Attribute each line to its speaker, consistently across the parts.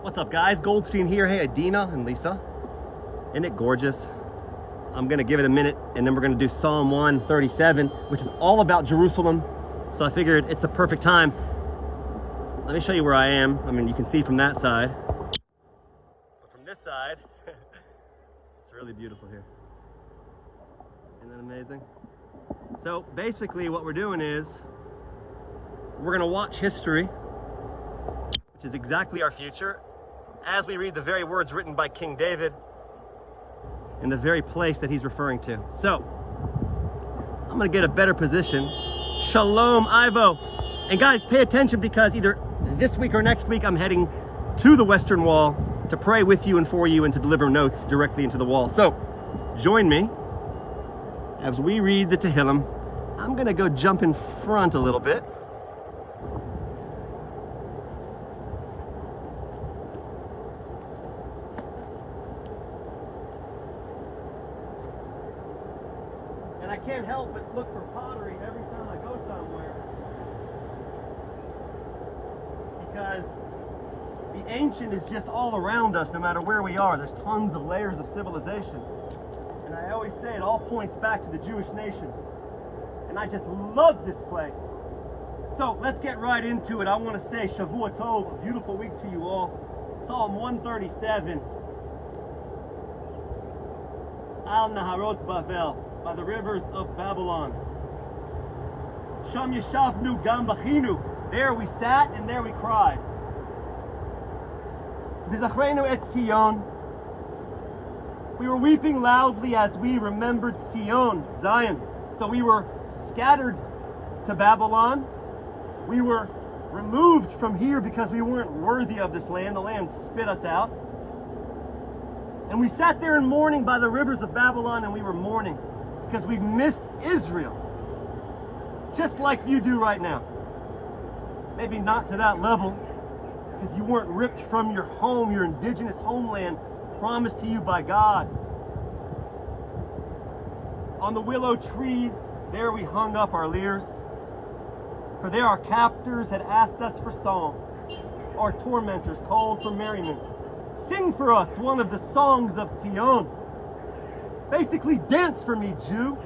Speaker 1: What's up, guys? Goldstein here. Hey, Adina and Lisa. Isn't it gorgeous? I'm gonna give it a minute and then we're gonna do Psalm 137, which is all about Jerusalem. So I figured it's the perfect time. Let me show you where I am. I mean, you can see from that side. But from this side, it's really beautiful here. Isn't that amazing? So basically what we're doing is we're gonna watch history, which is exactly our future, as we read the very words written by King David in the very place that he's referring to. So, I'm gonna get a better position. Shalom, Ivo. And guys, pay attention because either this week or next week, I'm heading to the Western Wall to pray with you and for you and to deliver notes directly into the wall. So, join me as we read the Tehillim. I'm gonna go jump in front a little bit. And I can't help but look for pottery every time I go somewhere, because the ancient is just all around us no matter where we are. There's tons of layers of civilization. And I always say it all points back to the Jewish nation. And I just love this place. So let's get right into it. I want to say Shavua Tov, a beautiful week to you all. Psalm 137. Al Naharot Bavel, by the rivers of Babylon. Sham Yeshavnu Gam Bachinu. There we sat and there we cried. V'zachrenu et Zion. We were weeping loudly as we remembered Zion. So we were scattered to Babylon. We were removed from here because we weren't worthy of this land. The land spit us out. And we sat there in mourning by the rivers of Babylon, and we were mourning because we missed Israel. Just like you do right now. Maybe not to that level, because you weren't ripped from your home, your indigenous homeland promised to you by God. On the willow trees, there we hung up our lyres, for there our captors had asked us for songs, our tormentors called for merriment. Sing for us one of the songs of Zion. Basically, dance for me, Jew.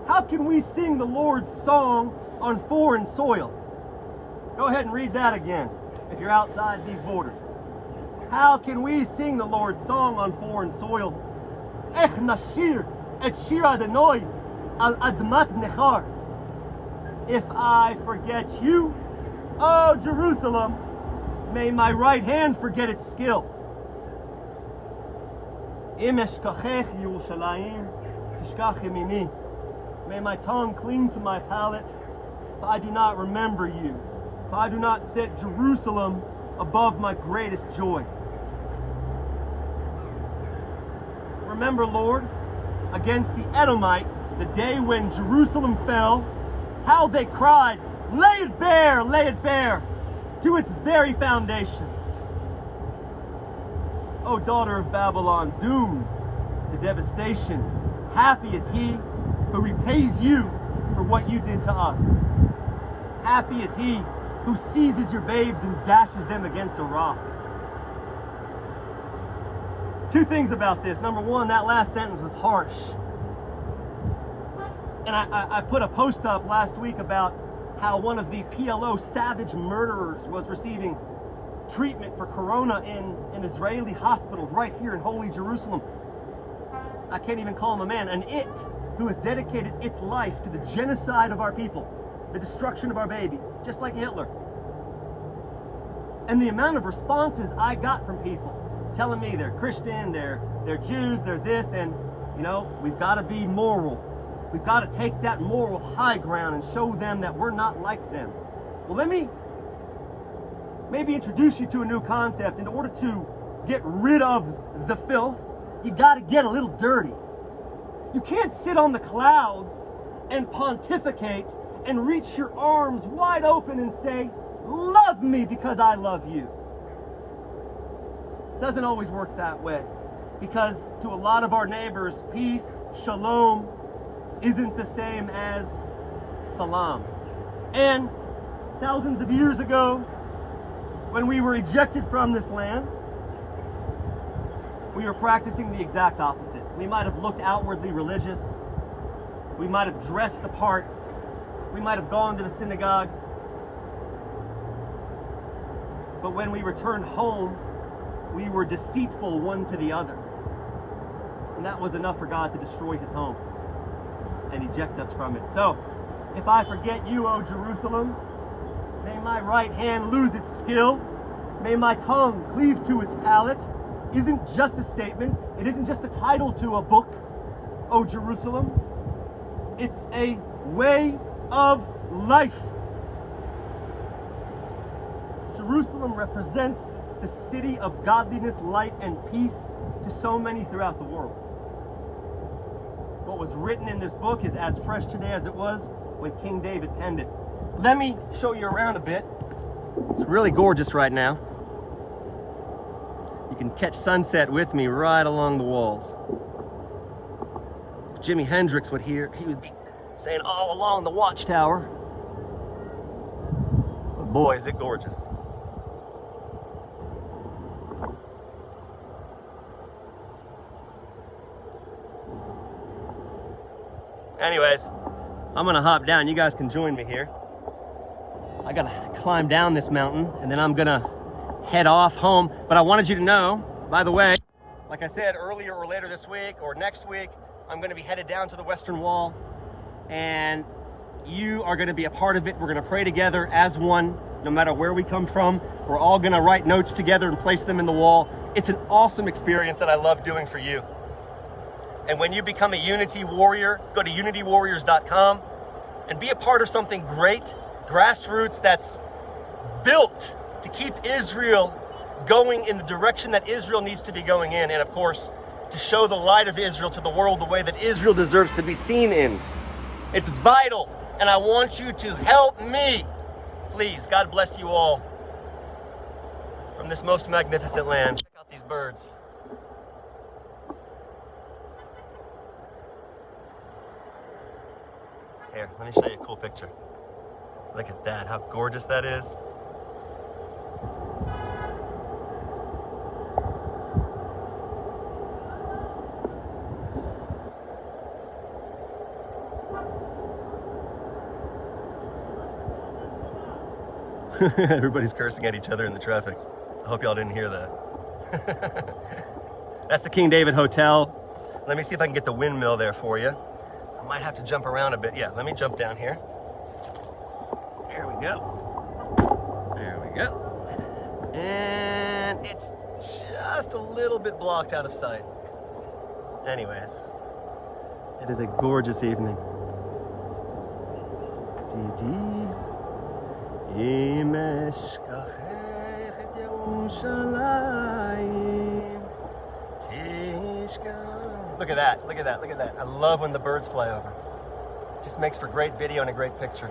Speaker 1: How can we sing the Lord's song on foreign soil? Go ahead and read that again, if you're outside these borders. How can we sing the Lord's song on foreign soil? Ech nashir et shir Adonai al admat nechar. If I forget you, oh Jerusalem, may my right hand forget its skill. Im eshkachech Yerushalayim tishkach yemini. May my tongue cling to my palate if I do not remember you, if I do not set Jerusalem above my greatest joy. Remember, Lord, against the Edomites, the day when Jerusalem fell, how they cried, lay it bare, to its very foundation. O daughter of Babylon, doomed to devastation, happy is he who repays you for what you did to us. Happy is he who seizes your babes and dashes them against a rock. Two things about this. Number one, that last sentence was harsh. And I put a post up last week about how one of the PLO savage murderers was receiving treatment for corona in an Israeli hospital right here in Holy Jerusalem. I can't even call him a man. An it who has dedicated its life to the genocide of our people, the destruction of our babies, just like Hitler. And the amount of responses I got from people telling me they're Christian, they're Jews, they're this, and you know, we've got to be moral. We've got to take that moral high ground and show them that we're not like them. Well, let me maybe introduce you to a new concept. In order to get rid of the filth, you got to get a little dirty. You can't sit on the clouds and pontificate and reach your arms wide open and say, love me because I love you. It doesn't always work that way, because to a lot of our neighbors, peace, shalom, isn't the same as salam. And thousands of years ago, when we were ejected from this land, we were practicing the exact opposite. We might have looked outwardly religious. We might have dressed the part. We might have gone to the synagogue. But when we returned home, we were deceitful one to the other. And that was enough for God to destroy his home and eject us from it. So, if I forget you, O Jerusalem, may my right hand lose its skill. May my tongue cleave to its palate. Isn't just a statement. It isn't just a title to a book, O Jerusalem. It's a way of life. Jerusalem represents the city of godliness, light, and peace to so many throughout the world. What was written in this book is as fresh today as it was when King David penned it. Let me show you around a bit. It's really gorgeous right now. You can catch sunset with me right along the walls. If Jimi Hendrix would hear, he would be saying all along the watchtower. But boy, is it gorgeous. Anyways, I'm gonna hop down. You guys can join me here. I gotta climb down this mountain and then I'm gonna head off home. But I wanted you to know, by the way, like I said earlier or later this week or next week, I'm gonna be headed down to the Western Wall and you are gonna be a part of it. We're gonna pray together as one, no matter where we come from. We're all gonna write notes together and place them in the wall. It's an awesome experience that I love doing for you. And when you become a Unity Warrior, go to unitywarriors.com and be a part of something great, grassroots, that's built to keep Israel going in the direction that Israel needs to be going in. And of course, to show the light of Israel to the world the way that Israel deserves to be seen in. It's vital. And I want you to help me. Please, God bless you all from this most magnificent land. Check out these birds. Here, let me show you a cool picture. Look at that, how gorgeous that is. Everybody's cursing at each other in the traffic. I hope y'all didn't hear that. That's the King David Hotel. Let me see if I can get the windmill there for you. I might have to jump around a bit. Yeah, let me jump down here. There we go. There we go. And it's just a little bit blocked out of sight. Anyways, it is a gorgeous evening. Look at that, look at that, look at that. I love when the birds fly over. It just makes for great video and a great picture.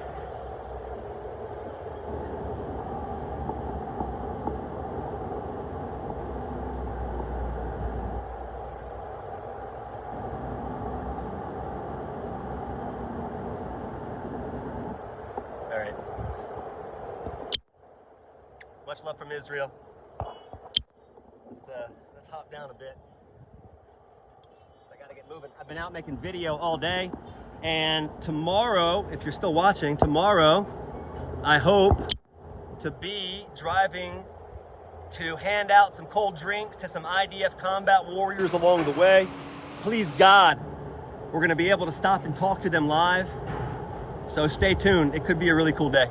Speaker 1: All right. Much love from Israel. Let's hop down a bit. Moving. I've been out making video all day, and tomorrow, if you're still watching, tomorrow I hope to be driving to hand out some cold drinks to some IDF combat warriors along the way. Please God, we're going to be able to stop and talk to them live, so stay tuned. It could be a really cool day.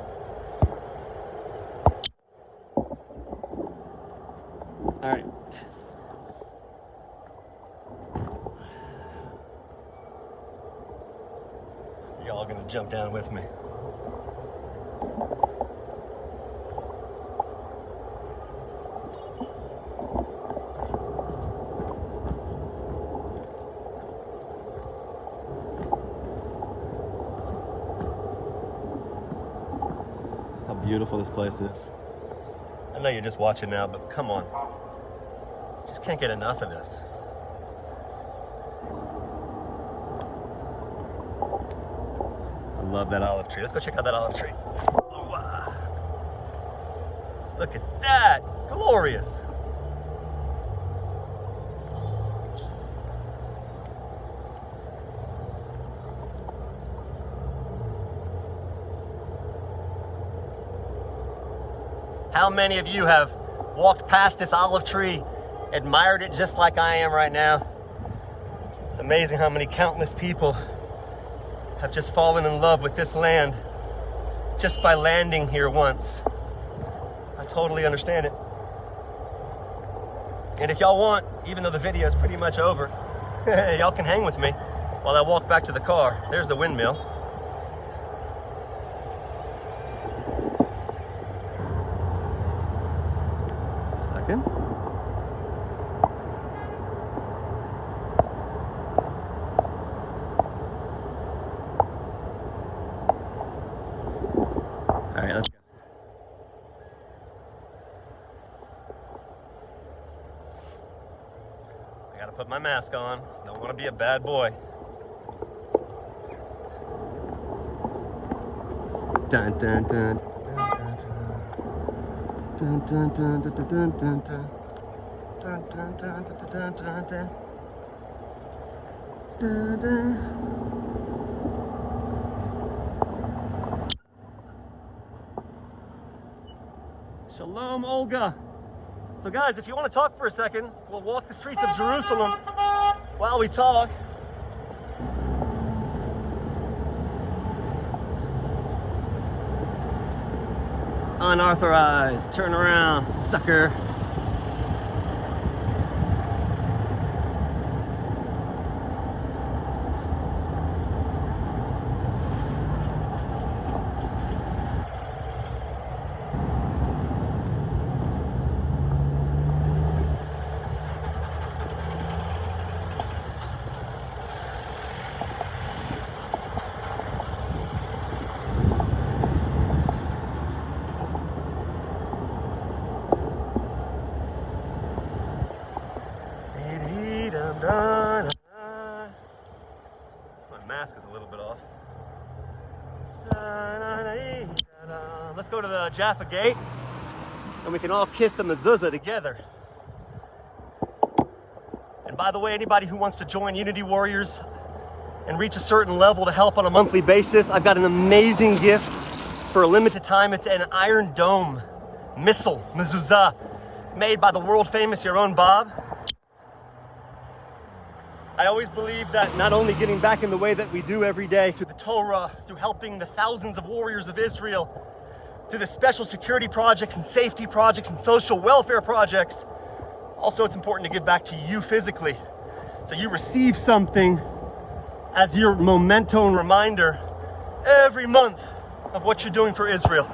Speaker 1: All right. Y'all gonna jump down with me. How beautiful this place is. I know you're just watching now, but come on. Just can't get enough of this. I love that olive tree. Let's go check out that olive tree. Look at that, glorious. How many of you have walked past this olive tree, admired it just like I am right now? It's amazing how many countless people have just fallen in love with this land just by landing here once. I totally understand it. And if y'all want, even though the video is pretty much over, y'all can hang with me while I walk back to the car. There's the windmill. Second. All right, let's go. I gotta put my mask on. Don't want to be a bad boy. Dun dun dun. Dun dun dun dun dun dun dun dun. Dun dun dun dun dun dun dun. Dun dun. Shalom, Olga. So guys, if you want to talk for a second, we'll walk the streets of Jerusalem while we talk. Unauthorized, turn around, sucker. My mask is a little bit off. Let's go to the Jaffa Gate and we can all kiss the mezuzah together. And by the way, anybody who wants to join Unity Warriors and reach a certain level to help on a monthly basis, I've got an amazing gift for a limited time. It's an Iron Dome missile mezuzah made by the world famous Yaron Bob. I always believe that not only getting back in the way that we do every day through the Torah, through helping the thousands of warriors of Israel, through the special security projects and safety projects and social welfare projects, also it's important to give back to you physically. So you receive something as your memento and reminder every month of what you're doing for Israel.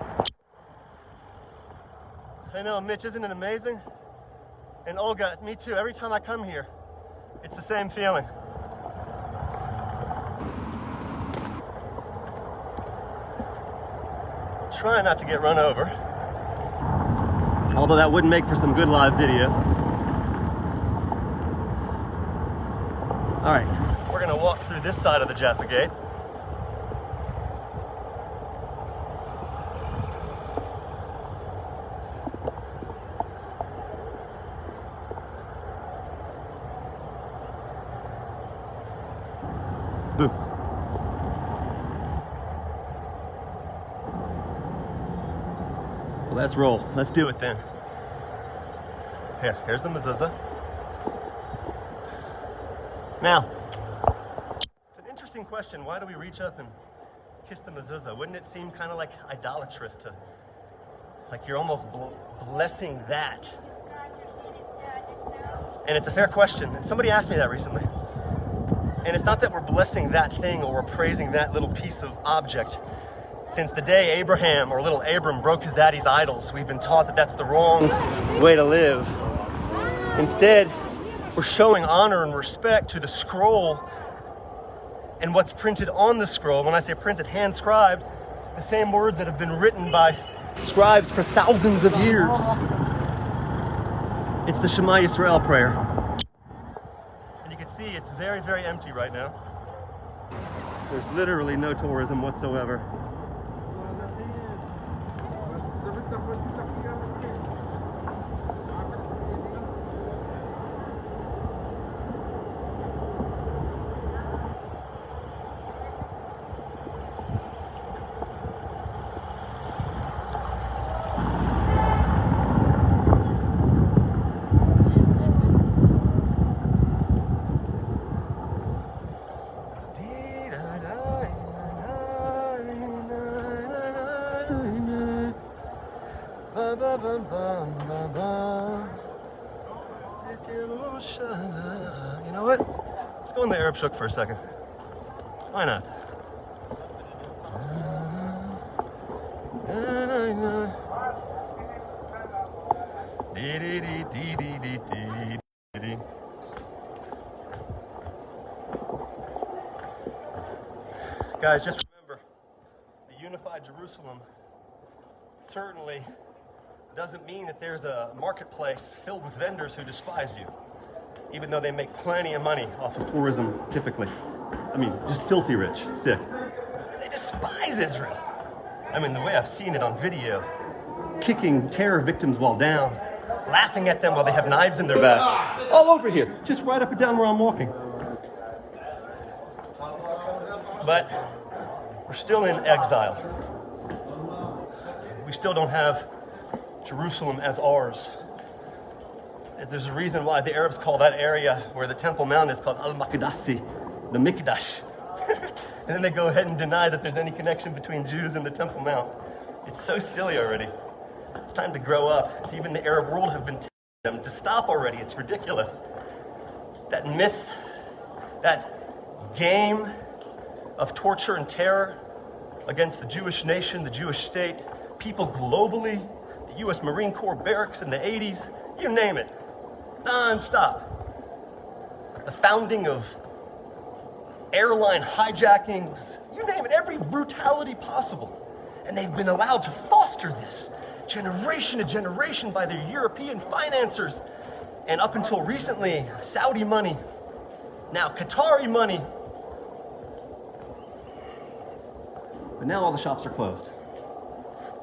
Speaker 1: I know, Mitch, isn't it amazing? And Olga, me too, every time I come here, it's the same feeling. Try not to get run over. Although that wouldn't make for some good live video. All right, we're gonna walk through this side of the Jaffa Gate. Boom. Well, let's roll. Let's do it then. Here's the mezuzah. Now, it's an interesting question. Why do we reach up and kiss the mezuzah? Wouldn't it seem kind of like idolatrous to, like you're almost blessing that? And it's a fair question. Somebody asked me that recently. And it's not that we're blessing that thing or we're praising that little piece of object. Since the day Abraham, or little Abram, broke his daddy's idols, we've been taught that that's the wrong way to live. Instead, we're showing honor and respect to the scroll and what's printed on the scroll. When I say printed, hand-scribed, the same words that have been written by scribes for thousands of years. It's the Shema Yisrael prayer. And you can see it's very, very empty right now. There's literally no tourism whatsoever. You know what? Let's go in the Arab Shuk for a second. Why not? Guys, just remember, the unified Jerusalem certainly doesn't mean that there's a marketplace filled with vendors who despise you, even though they make plenty of money off of tourism, typically. I mean, just filthy rich, sick. They despise Israel. I mean, the way I've seen it on video, kicking terror victims while down, laughing at them while they have knives in their back. All over here, just right up and down where I'm walking. But we're still in exile. We still don't have Jerusalem as ours. There's a reason why the Arabs call that area where the Temple Mount is called Al-Maqdisi, the Mikdash. And then they go ahead and deny that there's any connection between Jews and the Temple Mount. It's so silly already. It's time to grow up. Even the Arab world have been telling them to stop already. It's ridiculous. That myth, that game of torture and terror against the Jewish nation, the Jewish state, people globally, the US Marine Corps barracks in the 80s, you name it, non-stop. The founding of airline hijackings, you name it, every brutality possible. And they've been allowed to foster this generation to generation by their European financiers. And up until recently, Saudi money, now Qatari money. But now all the shops are closed.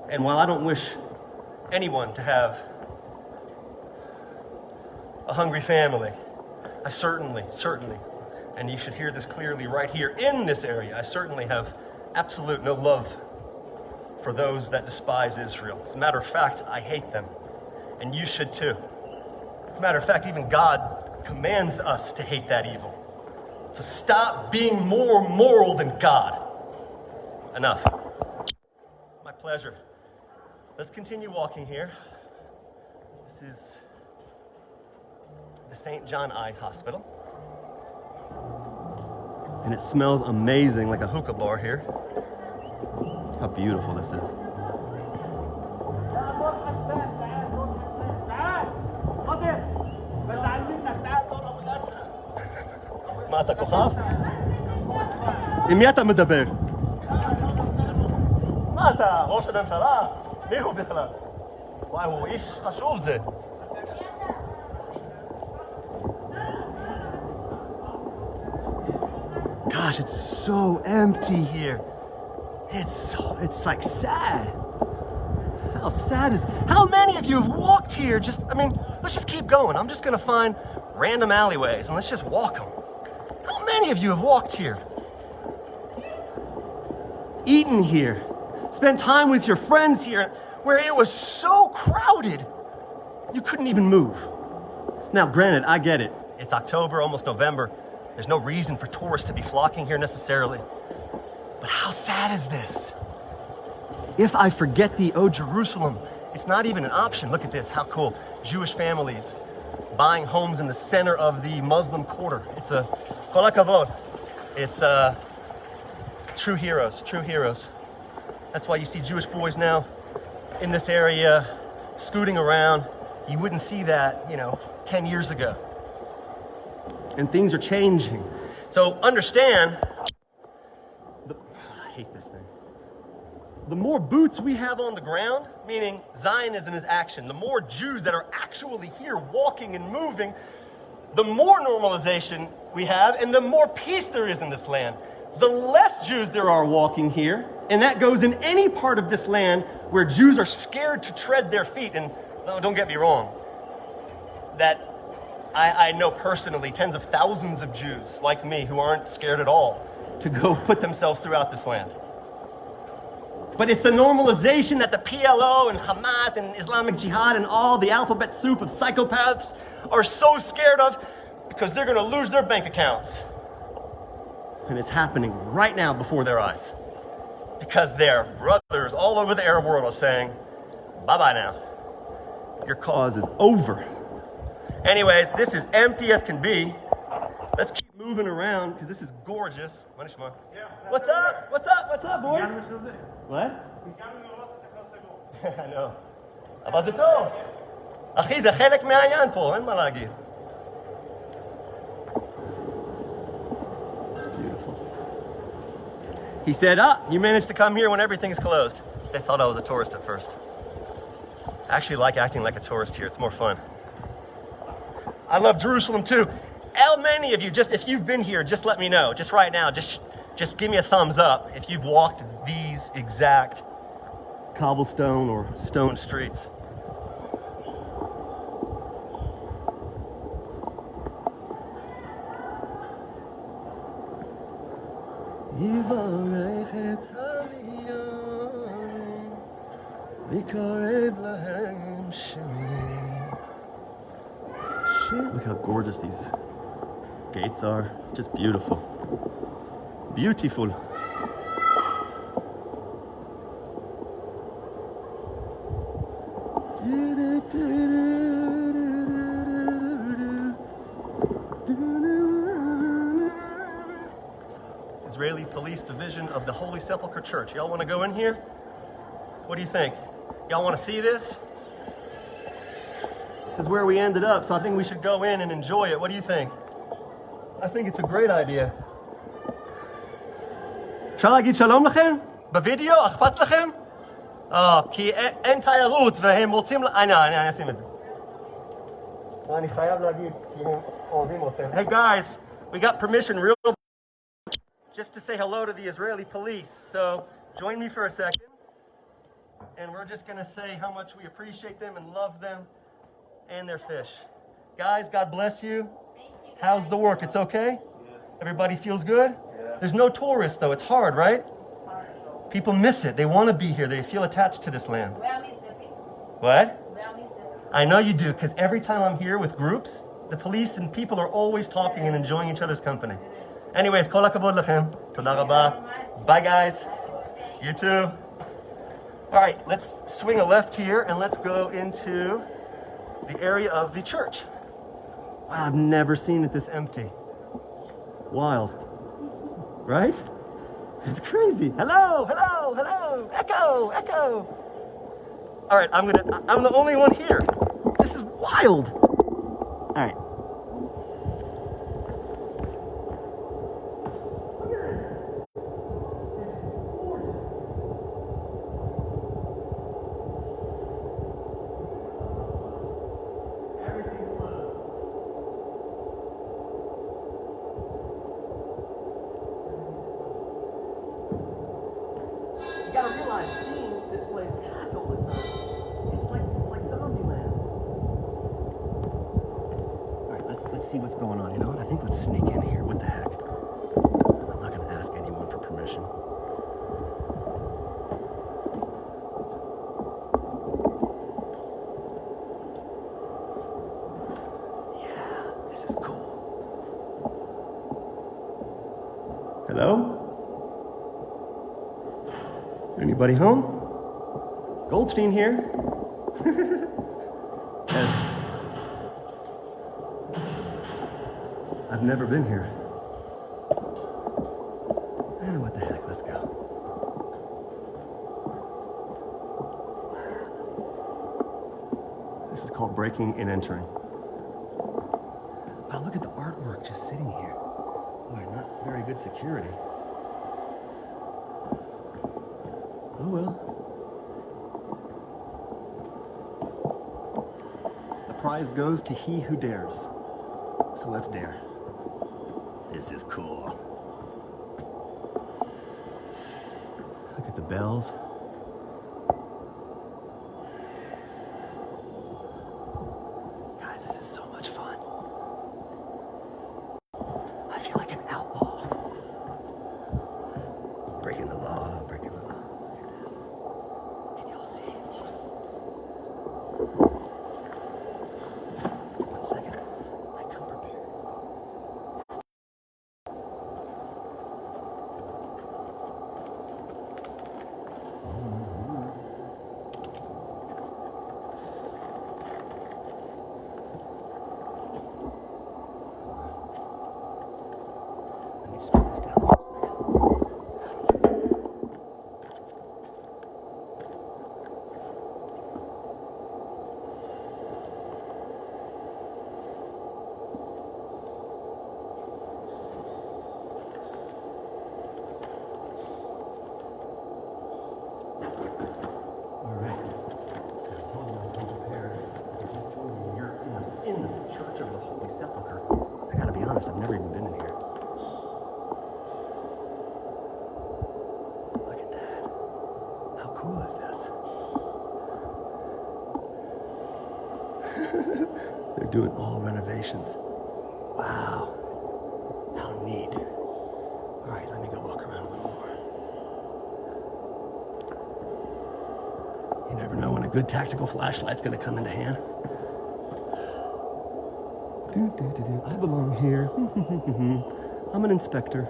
Speaker 1: And while I don't wish anyone to have a hungry family, I certainly, and you should hear this clearly right here in this area, I certainly have absolute no love for those that despise Israel. As a matter of fact, I hate them, and you should too. As a matter of fact, even God commands us to hate that evil. So stop being more moral than God. Enough. My pleasure. Let's continue walking here. This is the St. John Eye Hospital. And it smells amazing, like a hookah bar here. How beautiful this is. מה אתה כוכב? עם מי אתה מדבר? מה אתה, ראש הממשלה? מי הוא בכלל? וואי, הוא איש חשוב זה. Gosh, it's so empty here. It's like sad. How many of you have walked here? Let's just keep going. I'm just gonna find random alleyways and let's just walk them. How many of you have walked here? Eaten here? Spent time with your friends here where it was so crowded you couldn't even move. Now, granted, I get it. It's October, almost November. There's no reason for tourists to be flocking here necessarily. But how sad is this? If I forget thee, O Jerusalem, it's not even an option. Look at this, how cool. Jewish families buying homes in the center of the Muslim quarter. It's a kol hakavod. It's true heroes, true heroes. That's why you see Jewish boys now in this area scooting around. You wouldn't see that, 10 years ago. And things are changing. So understand, I hate this thing. The more boots we have on the ground, meaning Zionism is action, the more Jews that are actually here walking and moving, the more normalization we have and the more peace there is in this land. The less Jews there are walking here, and that goes in any part of this land where Jews are scared to tread their feet. And don't get me wrong, that I know personally tens of thousands of Jews like me who aren't scared at all to go put themselves throughout this land. But it's the normalization that the PLO and Hamas and Islamic Jihad and all the alphabet soup of psychopaths are so scared of because they're going to lose their bank accounts. And it's happening right now before their eyes. Because their brothers all over the Arab world are saying, bye-bye now. your cause is over. Anyways, this is empty as can be. Let's keep moving around because this is gorgeous. What's up? What's up? What's up, boys? What? I know. אבל זה טוב. אחי, זה חלק מהעניין פה, אין מה להגיד. He said, you managed to come here when everything's closed. They thought I was a tourist at first. I actually like acting like a tourist here. It's more fun. I love Jerusalem too. How many of you, just if you've been here, just let me know. Just right now, just give me a thumbs up if you've walked these exact cobblestone or stone streets. Shit, look how gorgeous these gates are. Just beautiful. Beautiful. Israeli Police Division of the Holy Sepulchre Church. Y'all want to go in here? What do you think? Y'all want to see this? This is where we ended up, so I think we should go in and enjoy it. What do you think? I think it's a great idea. אפשר להגיד שלום לכם? בווידאו? אכפת לכם? כי אין תיירות והם רוצים... אני אשים את זה. אני חייב להגיד, כי הם אוהבים אותם. Hey guys, we got permission real just to say hello to the Israeli police. So join me for a second. And we're just going to say how much we appreciate them and love them and their fish. Guys, God bless you. How's the work? It's okay? Yes. Everybody feels good? Yeah. There's no tourists though. It's hard, right? It's hard. People miss it. They want to be here. They feel attached to this land. What? I know you do, because every time I'm here with groups, the police and people are always talking and enjoying each other's company. Anyways, kol hakavod lachem. Toda rabah. Bye, guys. You too. All right, let's swing a left here and let's go into the area of the church. Wow, I've never seen it this empty. Wild. Right? It's crazy. Hello, hello, hello. Echo, echo. All right, I'm the only one here. This is wild. All right. You gotta realize, seeing this place packed all the time, it's like zombie land. All right, let's see what's going on. You know what? I think let's sneak in here. What the heck? I'm not gonna ask anyone for permission. Yeah, this is cool. Hello? Anybody home? Goldstein here. I've never been here. What the heck? Let's go. This is called breaking and entering. Wow, look at the artwork just sitting here. Boy, not very good security. Oh well. The prize goes to he who dares. So let's dare. This is cool. Look at the bells. Guys, this is so much fun. I feel like an outlaw. Breaking the law, breaking the law. this Church of the Holy Sepulchre. I gotta be honest, I've never even been in here. Look at that. How cool is this? They're doing all renovations. Wow. How neat. All right, let me go walk around a little more. You never know when a good tactical flashlight's gonna come into hand. I belong here. I'm an inspector.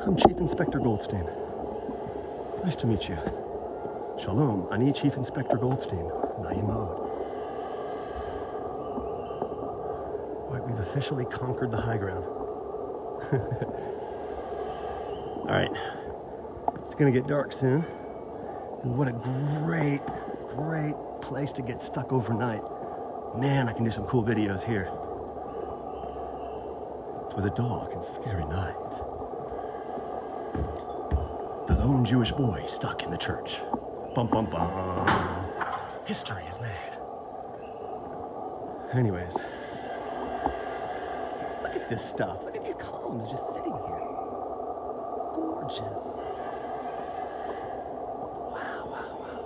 Speaker 1: I'm Chief Inspector Goldstein. Nice to meet you. Shalom, Ani Chief Inspector Goldstein. Naim Od. Right, we've officially conquered the high ground. All right, it's gonna get dark soon. And what a great, great place to get stuck overnight. Man, I can do some cool videos here. It's with a dog and scary night. The lone Jewish boy stuck in the church. Bum, bum, bum. History is made. Anyways, look at this stuff. Look at these columns just sitting here. Gorgeous. Wow, wow, wow.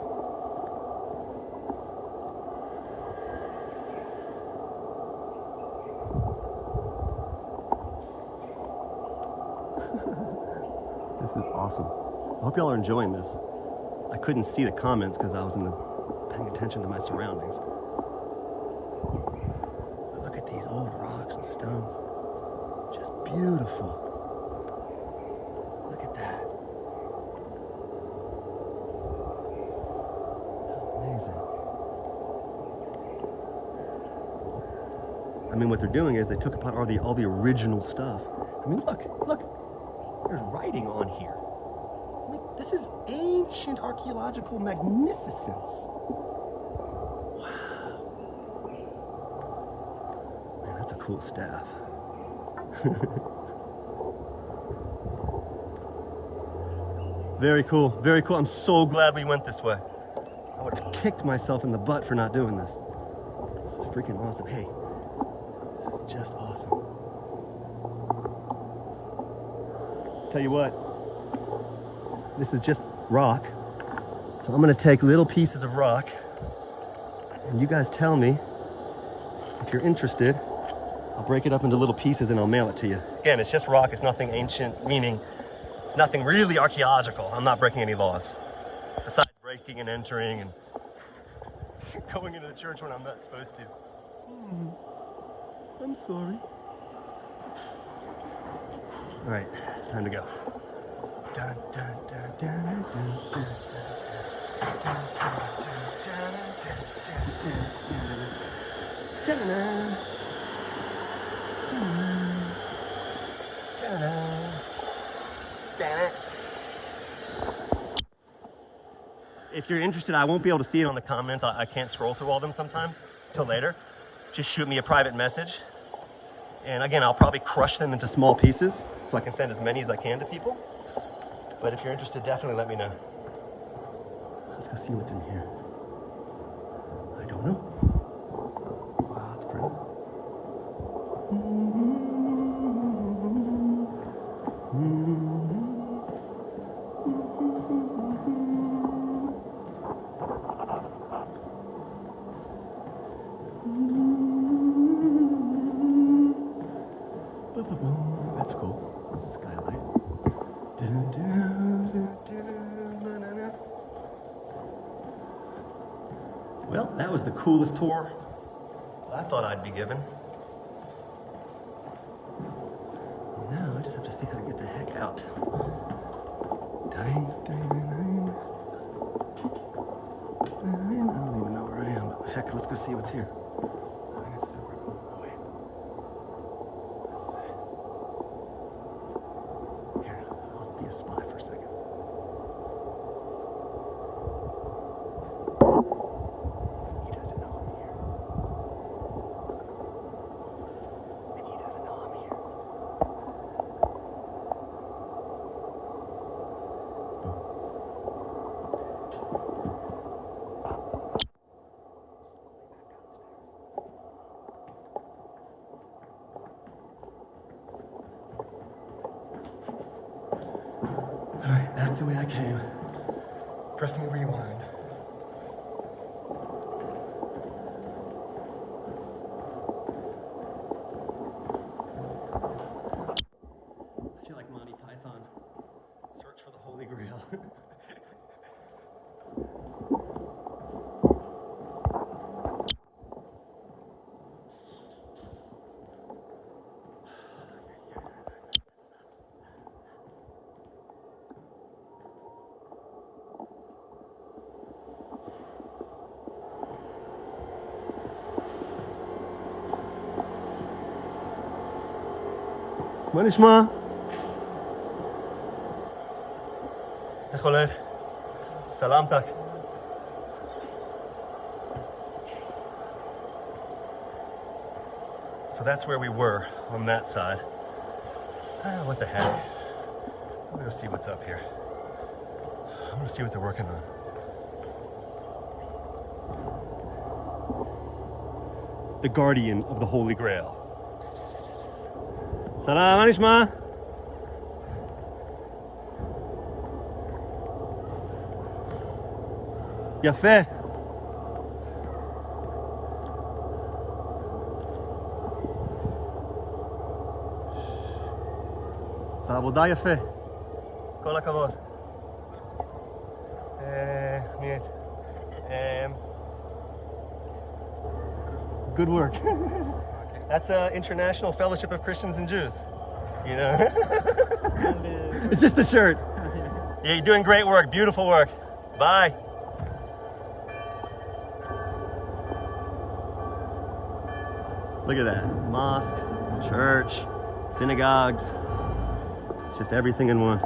Speaker 1: This is awesome. I hope y'all are enjoying this. I couldn't see the comments because I was paying attention to my surroundings. But look at these old rocks and stones. Just beautiful. Look at that. How amazing. I mean, what they're doing is they took apart all the original stuff. I mean, look. There's writing on here. I mean, this is ancient archaeological magnificence. Wow. Man, that's a cool staff. Very cool, very cool. I'm so glad we went this way. I would have kicked myself in the butt for not doing this. This is freaking awesome. Hey, this is just awesome. Tell you what, this is just rock. So I'm gonna take little pieces of rock and you guys tell me if you're interested. I'll break it up into little pieces and I'll mail it to you. Again, it's just rock, it's nothing ancient, meaning it's nothing really archaeological. I'm not breaking any laws. Besides breaking and entering and going into the church when I'm not supposed to. I'm sorry. All right, it's time to go. Dun, dun, dun, dun, dun, dun, dun, dun, dun, dun, dun. If you're interested, I won't be able to see it on the comments. I can't scroll through all of them sometimes till later. Just shoot me a private message. And again, I'll probably crush them into small pieces so I can send as many as I can to people. But if you're interested, definitely let me know. Let's go see what's in here. I don't know. Wow, that's pretty. That's cool. Skylight. Well, that was the coolest tour I thought I'd be given. Now I just have to see how to get the heck out. I don't even know where I am, but heck, let's go see what's here. I think it's super. Oh, wait. Let's see. Here, I'll be a spy for a second. He doesn't know I'm here. And he doesn't know I'm here. Boom. Slowly back Pressing rewind. I feel like Monty Python. Search for the Holy Grail. מה נשמע? איך הולך? סלמתק. So that's where we were on that side. What the heck? I'm gonna go see what's up here. I'm gonna see what they're working on. The guardian of the Holy Grail. Salam, מה נשמע? יפה. זה עבודה יפה. כל הכבוד. Good work. That's an International Fellowship of Christians and Jews. You know? It's just the shirt. Yeah, you're doing great work. Beautiful work. Bye. Look at that. Mosque, church, synagogues. It's just everything in one.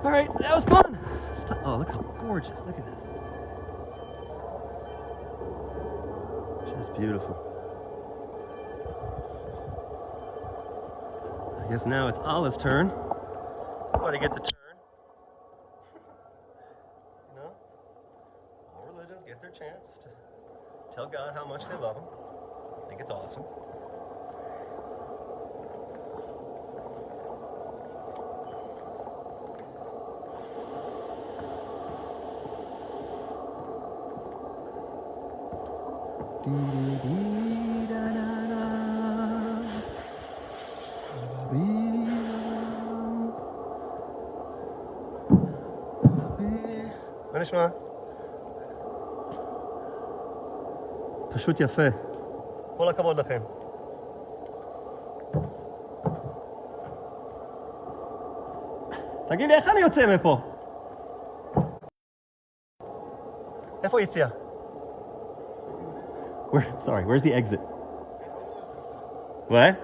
Speaker 1: All right, that was fun. Oh, look how gorgeous. Look at this. Just beautiful. I guess now it's Allah's turn. Everybody gets a turn. You know? All religions get their chance to tell God how much they love Him. I think it's awesome. מה נשמע? פשוט יפה. כל הכבוד לכם. תגיד לי, איך אני יוצא מפה? איפה היציאה? Sorry, where's the exit? What?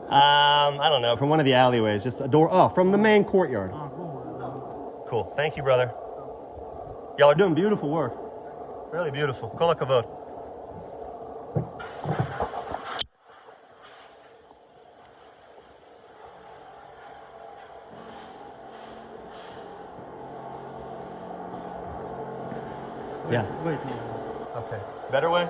Speaker 1: I don't know, from one of the alleyways, just a door. Oh, from the main courtyard. Cool, thank you, brother. Y'all are doing beautiful work. Really beautiful. Kol hakavod. Yeah.
Speaker 2: Wait.
Speaker 1: Okay. Better way?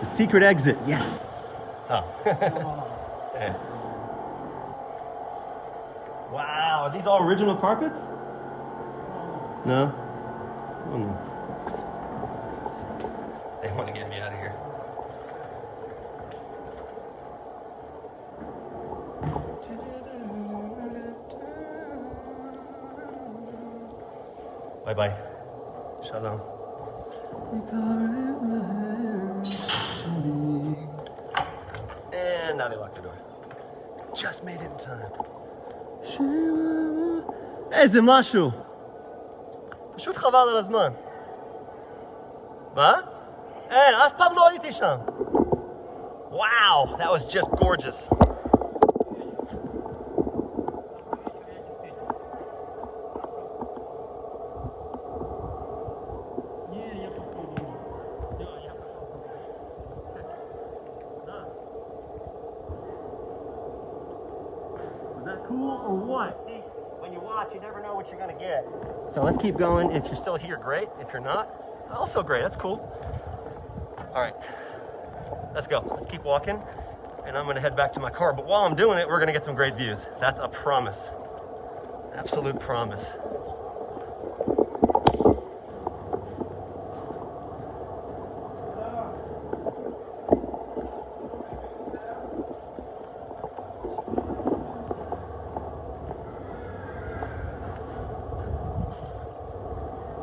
Speaker 1: The secret exit. Yes. Oh. Yeah. Wow. Are these all original carpets? No? Oh, no. They want to get me out of here. Bye-bye. Shalom. And now they locked the door. Just made it in time. איזה משהו. פשוט חבל על הזמן. מה? אין, אף פעם לא הייתי שם. Wow, that was just gorgeous. cool or what? See, when you watch, you never know what you're gonna get. So let's keep going. If you're still here, great. If you're not, also great. That's cool. All right, let's go. Let's keep walking, and I'm gonna head back to my car. But while I'm doing it, we're gonna get some great views. That's a promise. Absolute promise.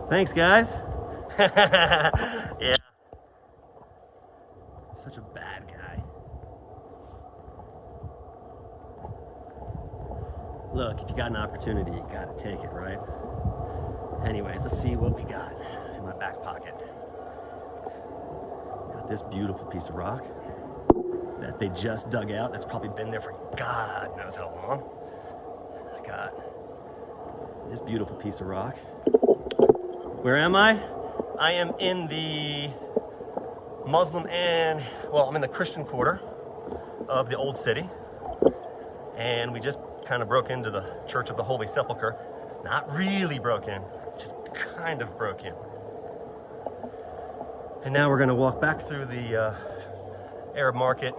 Speaker 1: Thanks, guys. Yeah. Such a bad guy. Look, if you got an opportunity, you gotta take it, right? Anyways, let's see what we got in my back pocket. Got this beautiful piece of rock that they just dug out. That's probably been there for God knows how long. I got this beautiful piece of rock. Where am I? I am in the Muslim and, well, I'm in the Christian quarter of the old city. And we just kind of broke into the Church of the Holy Sepulchre. Not really broke in, just kind of broke in. And now we're gonna walk back through the Arab market.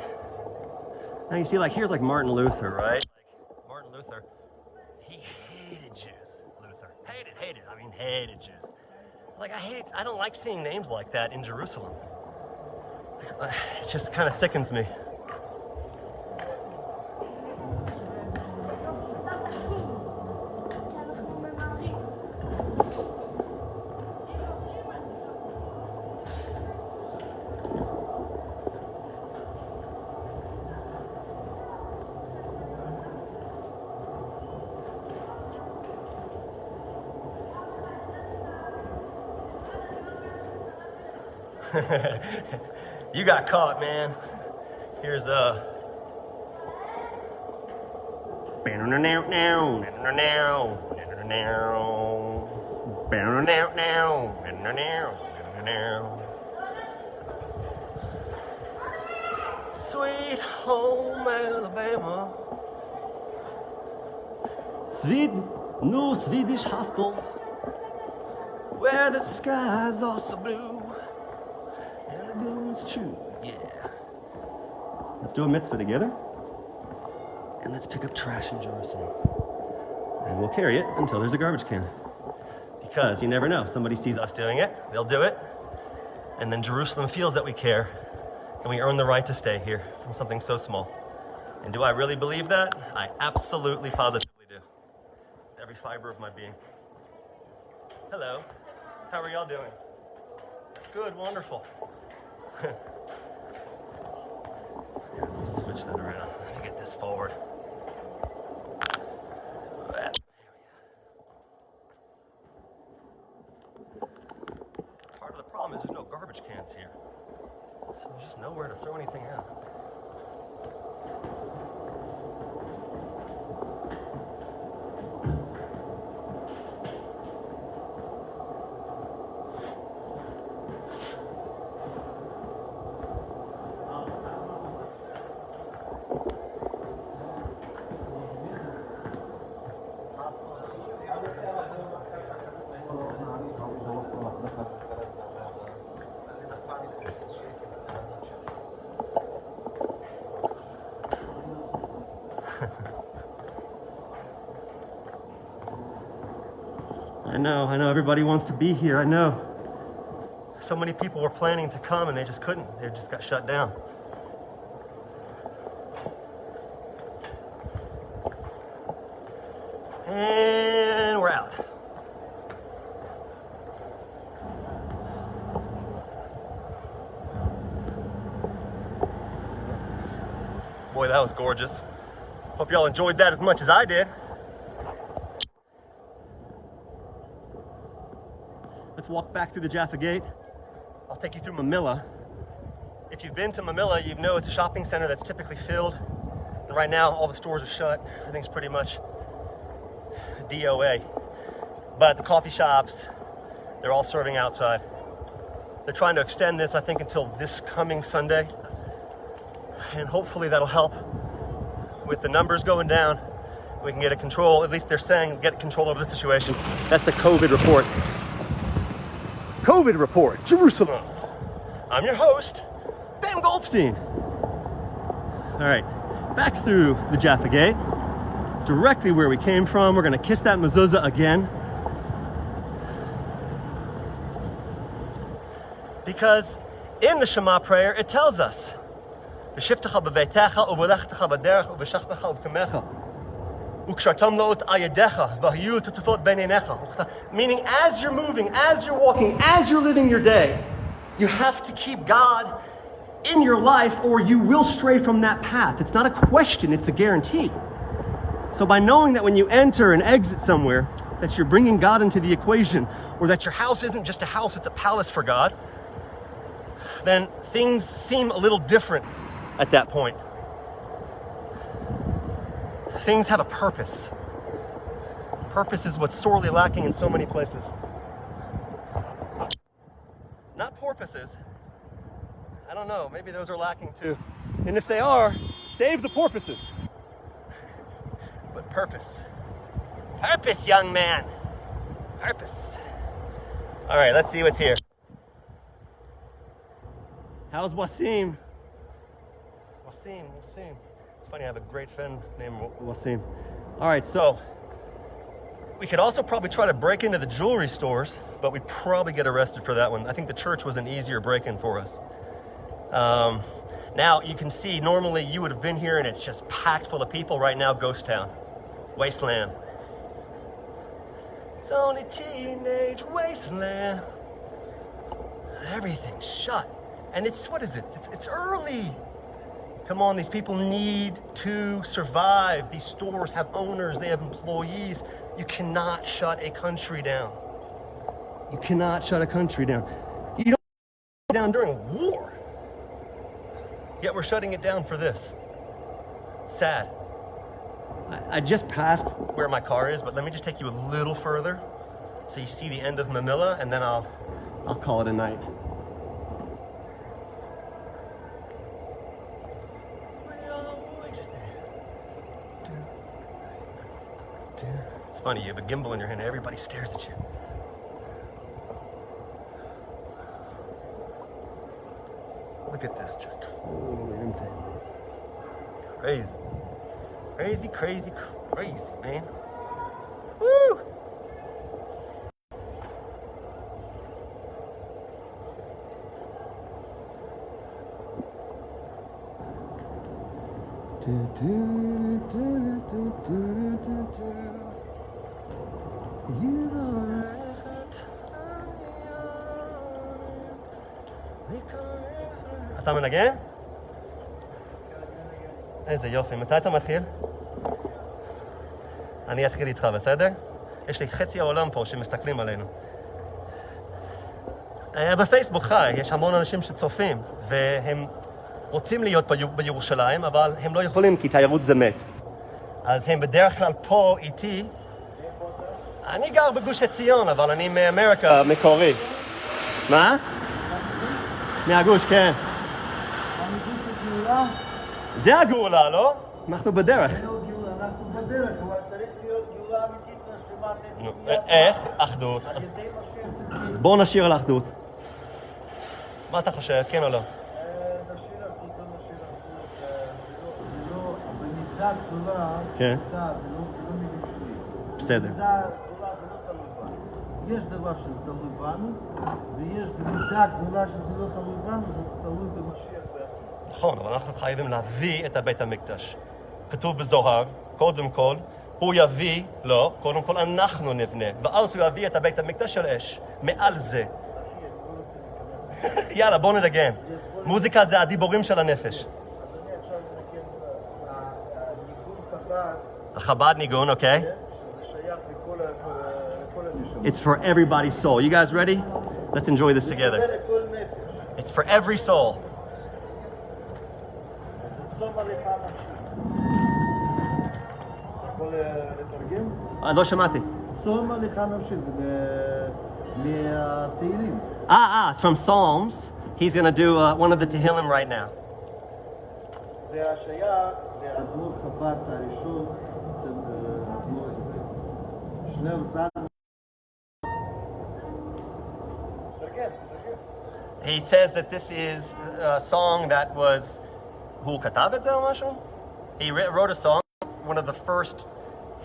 Speaker 1: Now you see, like, here's like Martin Luther, right? Like Martin Luther, he hated Jews. Luther, hated Jews. Like, I don't like seeing names like that in Jerusalem. It just kind of sickens me. You got caught, man. Here's Sweet home Alabama. New Swedish hostel, where the skies are so blue. It's true, yeah. Let's do a mitzvah together. And let's pick up trash in Jerusalem. And we'll carry it until there's a garbage can. Because you never know, somebody sees us doing it, they'll do it, and then Jerusalem feels that we care, and we earn the right to stay here from something so small. And do I really believe that? I absolutely, positively do. Every fiber of my being. Hello, how are y'all doing? Good, wonderful. Here, let me switch that around. Let me get this forward. Part of the problem is there's no garbage cans here. So there's just nowhere to throw anything out. I know everybody wants to be here, I know. So many people were planning to come and they just couldn't, they just got shut down. And we're out. Boy, that was gorgeous. Hope y'all enjoyed that as much as I did. Let's walk back through the Jaffa Gate. I'll take you through Mamilla. If you've been to Mamilla, you know it's a shopping center that's typically filled. And right now, all the stores are shut. Everything's pretty much DOA. But the coffee shops, they're all serving outside. They're trying to extend this, I think, until this coming Sunday. And hopefully that'll help with the numbers going down we can get a control, at least they're saying, get control over the situation. That's the COVID report. COVID report, Jerusalem. I'm your host, Ben Goldstein. All right, back through the Jaffa Gate, directly where we came from. We're gonna kiss that mezuzah again. Because in the Shema prayer, it tells us, meaning as you're moving, as you're walking, as you're living your day, you have to keep God in your life or you will stray from that path. It's not a question, it's a guarantee. So by knowing that when you enter and exit somewhere, that you're bringing God into the equation, or that your house isn't just a house, it's a palace for God, then things seem a little different at that point. Things have a purpose. Purpose is what's sorely lacking in so many places. Not porpoises. I don't know, maybe those are lacking too. And if they are, save the porpoises. But purpose. Purpose, young man. Purpose. All right, let's see what's here. How's Wasim? Wasim. It's funny, I have a great friend named Wasim. All right, so we could also probably try to break into the jewelry stores, but we'd probably get arrested for that one. I think the church was an easier break-in for us. Now, you can see, normally you would have been here and it's just packed full of people. Right now, ghost town, wasteland. It's only teenage wasteland. Everything's shut. And it's, what is it? It's early. Come on, these people need to survive. These stores have owners, they have employees. You cannot shut a country down. You cannot shut a country down. You don't shut it down during war. Yet we're shutting it down for this. It's sad. I just passed where my car is, but let me just take you a little further so you see the end of Mamilla, and then I'll call it a night. It's funny, you have a gimbal in your hand, everybody stares at you. Look at this, just totally empty. Crazy. Crazy, crazy, crazy, man. Woo! אתה מנגן? איזה יופי, מתי אתה מתחיל? אני אתחיל איתך, בסדר? יש לי חצי העולם פה שמסתכלים עלינו. בפייסבוק חי, יש המון אנשים שצופים, והם רוצים להיות בירושלים, אבל הם לא יכולים כי תיירות זה מת. אז הם בדרך כלל פה איתי. אני גר בגוש עציון, אבל אני מאמריקה מקורי. מה? מהגוש, כן. זה הגאולה, לא? אנחנו בדרך.
Speaker 2: אנחנו בדרך, אבל צריך להיות גאולה אמיתית לשלמה.
Speaker 1: איך? אחדות. אז בואו נשיר על אחדות. מה אתה חושב, כן או לא?
Speaker 2: נשיר אחדות, לא נשיר אחדות. זה לא, במידה גדולה,
Speaker 1: כן.
Speaker 2: זה לא מילים שלי.
Speaker 1: בסדר.
Speaker 2: במידה גדולה זה לא תלוי בנו. יש דבר שזה תלוי בנו, ויש במידה גדולה שזה לא תלוי בנו, זה תלוי במשיח בעצמו.
Speaker 1: נכון, אבל אנחנו חייבים להביא את הבית המקדש. כתוב בזוהר, קודם כל, הוא יביא, לא, קודם כל אנחנו נבנה, ואז הוא יביא את הבית המקדש של אש, מעל זה. יאללה, בואו נדגן. מוזיקה זה הדיבורים של הנפש.
Speaker 2: אז אני עכשיו מנגן ניגון חב"ד.
Speaker 1: החב"ד ניגון, אוקיי?
Speaker 2: שזה שייך לכל הנשמות.
Speaker 1: It's for everybody's soul. You guys ready? Let's enjoy this together. It's for every soul.
Speaker 2: צום הליכה נפשי. יכול לתרגם?
Speaker 1: לא שמעתי.
Speaker 2: צום הליכה נפשי זה מהתהילים.
Speaker 1: It's from Psalms. He's going to do one of the Tehillim right now.
Speaker 2: זה השייך לאדמו"ר חב"ד הראשון אצל שניהם זן.
Speaker 1: He says that this is a song that was Hu katav et zeh or משהו? He wrote a song. One of the first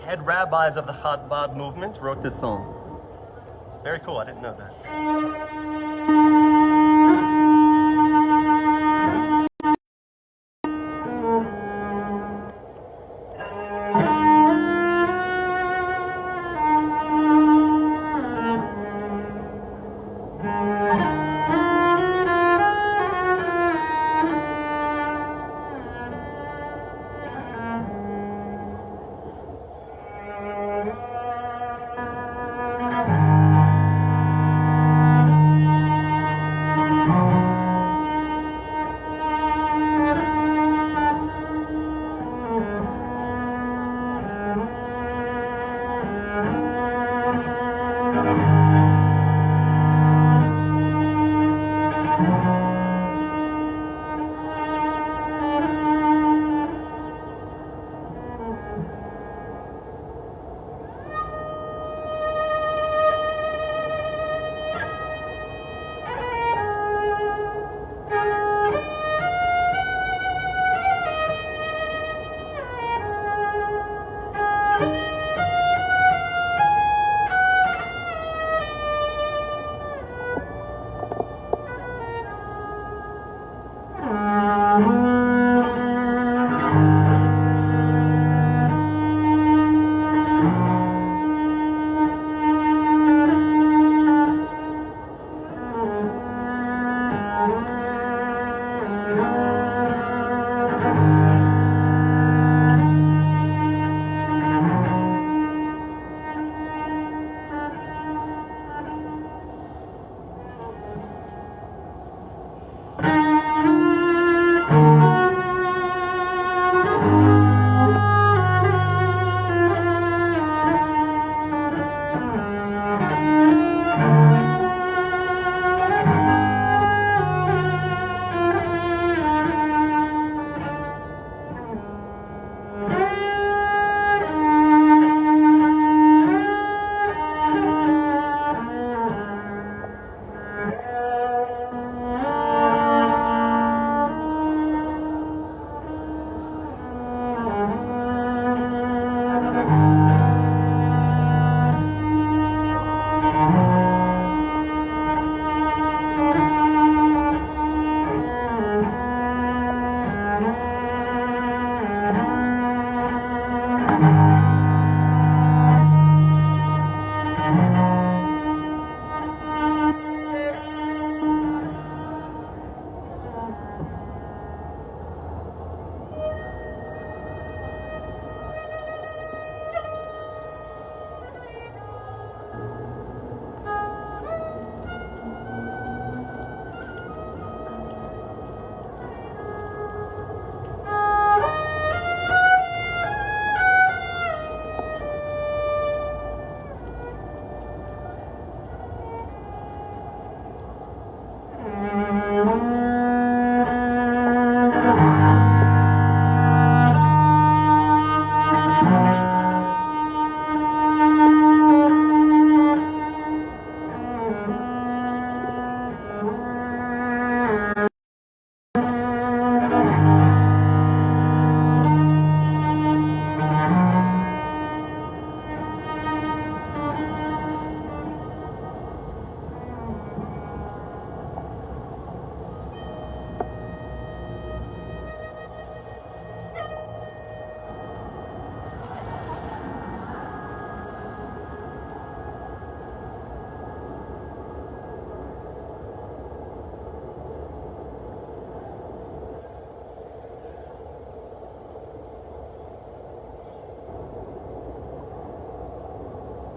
Speaker 1: head rabbis of the Chabad movement wrote this song. Very cool. I didn't know that.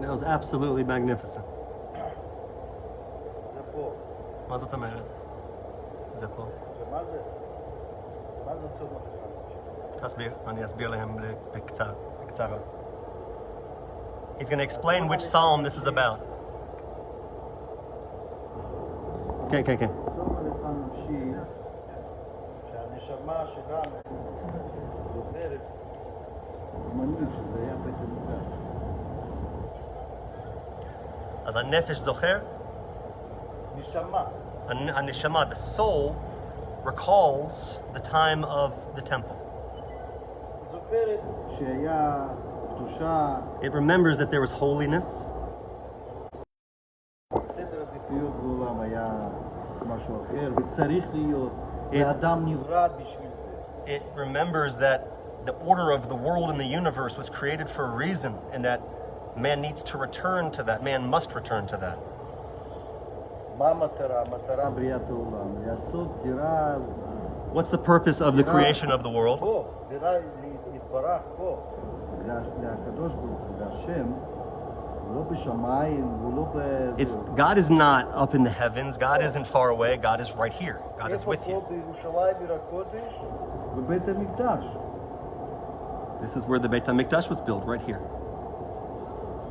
Speaker 1: That was absolutely magnificent.
Speaker 2: זה פה.
Speaker 1: מה זאת אומרת? זה פה.
Speaker 2: ומה זה? מה זה צום החיים?
Speaker 1: תסביר, אני אסביר להם בקצרה. He's going to explain which psalm this is about. כן, כן, כן.
Speaker 2: צום הלכה נפשי, שהנשמה שלנו זוכרת זמנים שזה היה בית המקדש.
Speaker 1: אז הנפש זוכר,
Speaker 2: נשמה.
Speaker 1: הנשמה, the soul, recalls the time of the temple.
Speaker 2: זוכרת שהיה קדושה,
Speaker 1: It remembers that there was holiness.
Speaker 2: סדר עדיפויות בעולם היה משהו אחר, וצריך להיות, והאדם נברא בשביל זה.
Speaker 1: It remembers that the order of the world and the universe was created for a reason, and that man needs to return to that. Man must return to that.
Speaker 2: מה המטרה? המטרה בריאת העולם. לעשות דירה...
Speaker 1: What's the purpose of the creation of the world?
Speaker 2: פה, דירה להתברך פה. לקדוש ברוך הוא, להשם, הוא לא בשמיים, הוא לא בזה.
Speaker 1: God is not up in the heavens. God isn't far away. God is right here. God is with you.
Speaker 2: איפה פה בירושלים עיר הקודש? בבית המקדש.
Speaker 1: This is where the Beit HaMikdash was built, right here.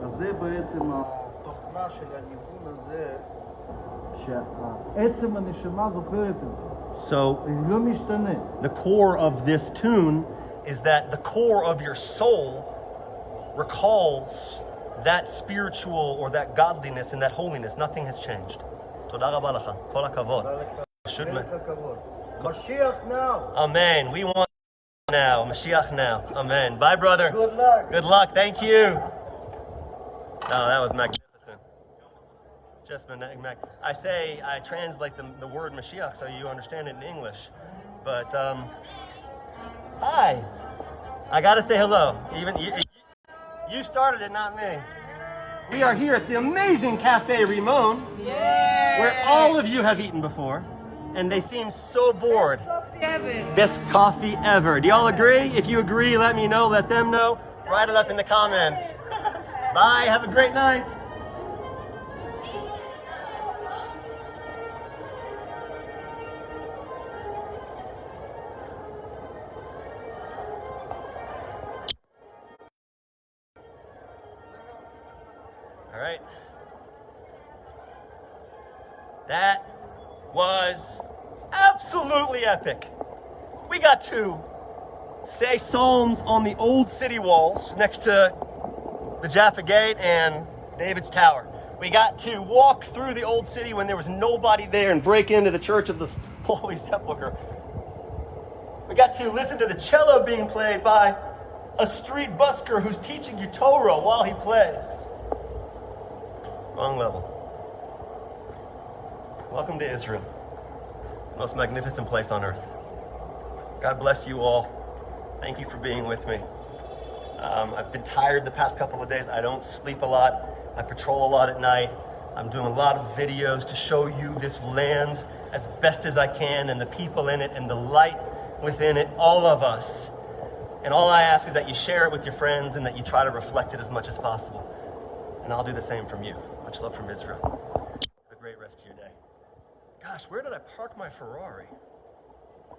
Speaker 2: אז זה בעצם התוכנה של הניגון הזה, שעצם הנשמה זוכרת את זה.
Speaker 1: So
Speaker 2: זה לא משתנה.
Speaker 1: the core of this tune is that the core of your soul recalls that spiritual or that godliness and that holiness. Nothing has changed. תודה רבה לך. כל הכבוד.
Speaker 2: משיח now.
Speaker 1: Amen. We want now. Mashiach now. Amen. Bye, brother.
Speaker 2: Good luck.
Speaker 1: Good luck. Thank you. Oh, that was magnificent. Just I translate the word Mashiach so you understand it in English. But hi. I gotta say hello. Even you started it, not me. We are here at the amazing Cafe Ramon, where all of you have eaten before, and they seem so bored. Best coffee ever. Do y'all agree? If you agree, let me know. Let them know. Write it up in the comments. Bye. Have a great night. All right. That was absolutely epic. We got to say psalms on the old city walls next to the Jaffa Gate and David's Tower. We got to walk through the old city when there was nobody there and break into the church of the Holy Sepulchre. We got to listen to the cello being played by a street busker who's teaching you Torah while he plays. Wrong level. Welcome to Israel, most magnificent place on earth. God bless you all. Thank you for being with me. I've been tired the past couple of days. I don't sleep a lot. I patrol a lot at night. I'm doing a lot of videos to show you this land as best as I can, and the people in it, and the light within it, all of us. And all I ask is that you share it with your friends and that you try to reflect it as much as possible. And I'll do the same from you. Much love from Israel. Have a great rest of your day. Gosh, where did I park my Ferrari?